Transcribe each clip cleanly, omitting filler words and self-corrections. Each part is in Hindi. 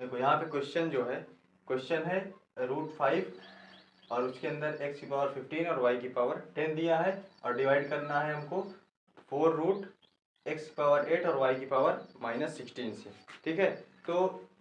देखो यहाँ पे क्वेश्चन जो है, क्वेश्चन है √5 और उसके अंदर x की पावर 15 और y की पावर 10 दिया है और डिवाइड करना है हमको 4√x की पावर 8 और y की पावर -16 से। ठीक है, तो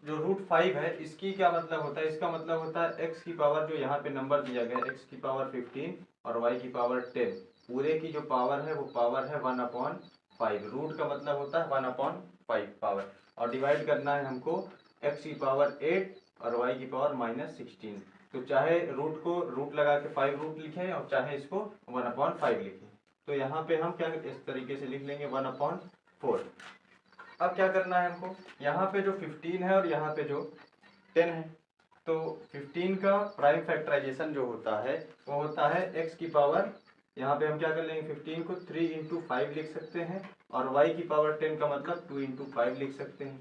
जो √5 है इसकी क्या मतलब होता है, इसका मतलब होता है x की पावर जो यहाँ पे नंबर दिया गया है x की पावर 15 और y की पावर 10, पूरे की जो पावर है वो पावर है 1/5। रूट का मतलब होता है 1/5 पावर, और डिवाइड करना है हमको x की पावर 8 और y की पावर -16। तो चाहे रूट को रूट लगा के 5 रूट लिखें और चाहे इसको 1/5 लिखें। तो यहाँ पे हम क्या इस तरीके से लिख लेंगे 1/4। अब क्या करना है हमको, यहाँ पे जो 15 है और यहाँ पे जो 10 है, तो 15 का प्राइम फैक्टराइजेशन जो होता है वो होता है x की पावर, यहाँ पे हम क्या कर लेंगे 15 को 3 × 5 लिख सकते हैं और y की पावर 10 का मतलब 2 × 5 लिख सकते हैं,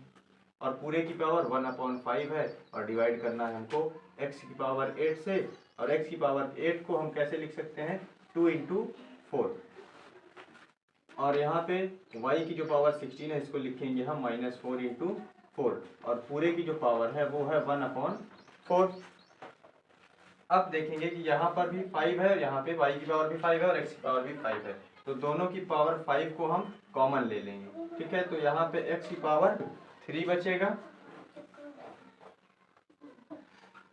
और पूरे की पावर 1/5 है और डिवाइड करना है हमको x की पावर 8 से, और x की पावर 8 को हम कैसे लिख सकते हैं 2 × 4, और यहाँ पे y की जो पावर 16 है इसको लिखेंगे हम -4 × 4, और पूरे की जो पावर है वो है 1/4। अब देखेंगे कि यहाँ पर भी 5 है और यहाँ पे y की पावर भी 5 है और x की पावर भी 5 है, तो दोनों की पावर 5 को हम कॉमन ले लेंगे। ठीक है, तो यहाँ पे x की पावर 3 बचेगा,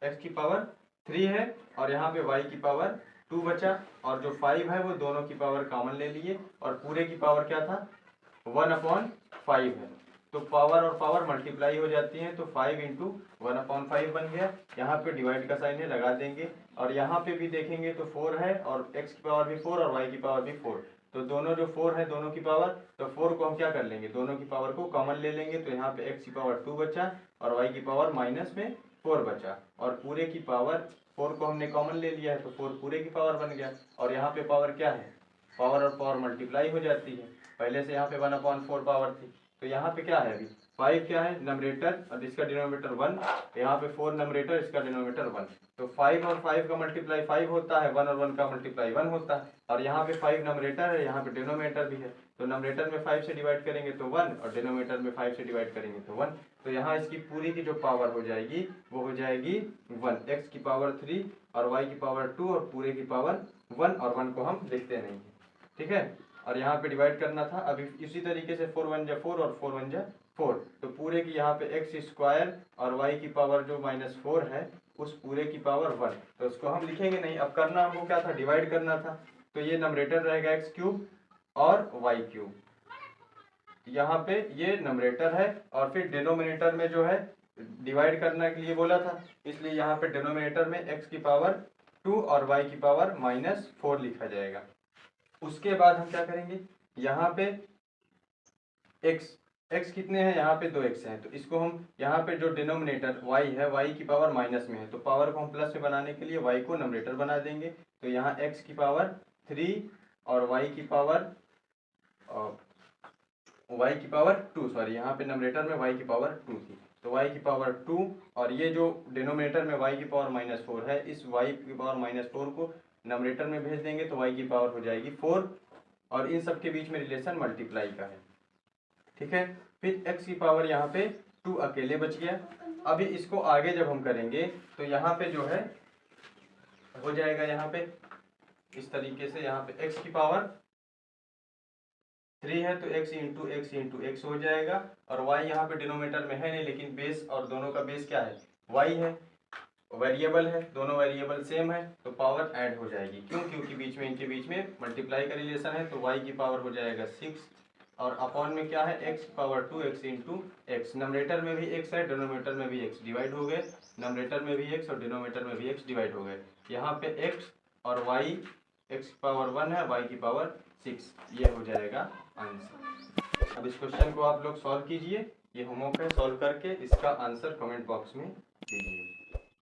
x की पावर 3 है और यहाँ पे y की पावर 2 बचा, और जो 5 है वो दोनों की पावर कॉमन ले लिए, और पूरे की पावर क्या था 1/5 है, तो पावर और पावर मल्टीप्लाई हो जाती है, तो 5 × 1/5 बन गया। यहाँ पे डिवाइड का साइन है लगा देंगे, और यहाँ पे भी देखेंगे तो 4 है और x की पावर भी 4 और y की पावर भी 4, तो दोनों जो 4 है दोनों की पावर, तो 4 को हम क्या कर लेंगे दोनों की पावर को कॉमन ले लेंगे, तो यहाँ पे x की पावर 2 बचा और y की पावर -4 बचा, और पूरे की पावर 4 को हमने कॉमन ले लिया है तो 4 पूरे की पावर बन गया। और यहाँ पे पावर क्या है, पावर और पावर मल्टीप्लाई हो जाती है, पहले से यहाँ पे 1/4 पावर थी, तो यहाँ पे क्या है अभी 5 क्या है नमरेटर और इसका डिनोमिनेटर 1, यहाँ पे 4 नमरेटर इसका डिनोमिनेटर 1, तो 5 और 5 का मल्टीप्लाई 5 होता है, 1 और 1 का मल्टीप्लाई 1 होता है, और यहाँ पे 5 नमरेटर है, यहाँ पे डिनोमिनेटर भी है, तो नमरेटर में 5 से डिवाइड करेंगे तो 1 और डिनोमिनेटर में 5 से डिवाइड करेंगे तो 1, तो यहाँ इसकी पूरी की जो पावर हो जाएगी वो हो जाएगी 1, x की पावर 3 और y की पावर 2 और पूरे की पावर 1, और 1 को हम लिखते नहीं है। ठीक है, और यहाँ पे डिवाइड करना था, अभी इसी तरीके से 4 × 1 = 4 और 4 × 1 = 4, तो पूरे की यहाँ पे x² और y की पावर जो -4 है उस पूरे की पावर 1, तो उसको हम लिखेंगे नहीं। अब करना हमको क्या था, डिवाइड करना था, तो ये नमरेटर रहेगा x³ और y³, यहाँ पे ये नमरेटर है, और फिर डिनोमिनेटर में जो है डिवाइड करने के लिए बोला था, इसलिए यहाँ पे डिनोमिनेटर में x की पावर 2 और y की पावर -4 लिखा जाएगा। उसके बाद हम क्या करेंगे, यहाँ पे x कितने हैं, यहाँ पे 2x हैं, तो इसको हम यहाँ पे जो डिनोमिनेटर y है y की पावर माइनस में है, तो पावर को हम प्लस में बनाने के लिए y को नमरेटर बना देंगे, तो यहाँ x की पावर 3 और y की पावर 2, सॉरी यहाँ पे नमरेटर में y की पावर 2 थी, तो y की पावर 2, और ये जो डिनोमिनेटर में y की पावर -4 है, इस y की पावर -4 को नमरेटर में भेज देंगे तो y की पावर हो जाएगी 4, और इन सब के बीच में रिलेशन मल्टीप्लाई का है। ठीक है, फिर x की पावर यहाँ पे 2 अकेले बच गया। अभी इसको आगे जब हम करेंगे तो यहाँ पे जो है हो जाएगा, यहाँ पे इस तरीके से, यहाँ पे x की पावर 3 है तो x × x हो जाएगा, और y यहाँ पे डिनोमिनेटर में है नहीं, लेकिन बेस और दोनों का बेस क्या है y है, वेरिएबल है, दोनों वेरिएबल सेम है, तो पावर ऐड हो जाएगी, क्यों, क्योंकि बीच में इनके बीच में मल्टीप्लाई का रिलेशन है, तो y की पावर हो जाएगा 6, और अपॉन में क्या है x की पावर 2 x × x, नमरेटर में भी x है डिनोमिनेटर में भी x, डिवाइड हो गए, नमरेटर में भी x और डिनोमिनेटर में भी x डिवाइड हो गए, यहाँ पे x और y, x की पावर 1 है y की पावर 6, ये हो जाएगा आंसर। अब इस क्वेश्चन को आप लोग सॉल्व कीजिए, ये होमवर्क है, सॉल्व करके इसका आंसर कमेंट बॉक्स में दीजिए।